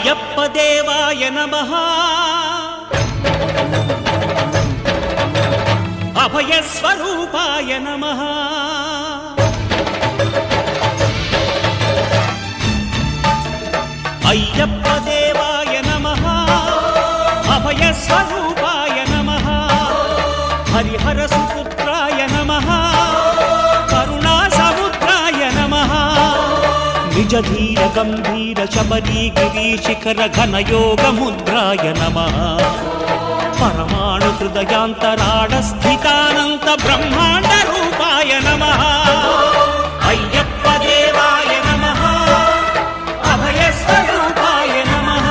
అయ్యప్ప దేవాయ నమః అభయ స్వరూపాయ నమః అయ్యప్ప దేవాయ నమః అభయ స్వరూపాయ నమః హరిహర సుపుత్రాయ నమః కరుణా సముద్రాయ నమః నిజ ధీర గంభీర శబరీ గిరి శిఖర ఘన యోగ ముద్రాయ నమః పరమాణు హృదయాంతరాడ స్థితానంత బ్రహ్మాండ రూపాయ నమః అయ్యప్ప దేవాయ నమః అభయ స్వరూపాయ నమః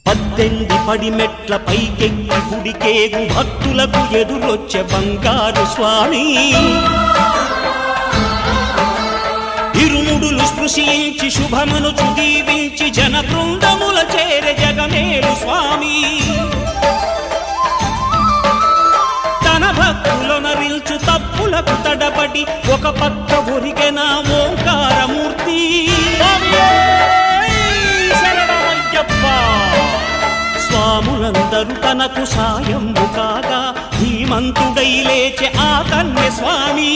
పద్దెంది పడిమెట్ల పైకెక్కి గుడికేగు భక్తులకు ఎదురొచ్చే బంగారు స్వామి ఇరుముడులు స్పృశించి శుభమును చుదీవించి జన బృందముల చేర జగమేలు స్వామి తన భక్తులనరిల్చు తప్పులకు తడబడి ఒక పక్క ఒరిగెన ఓంకారమూర్తి స్వాములందరూ తనకు సాయము కాగా ధీమంతుడై లేచె ఆ కన్య స్వామి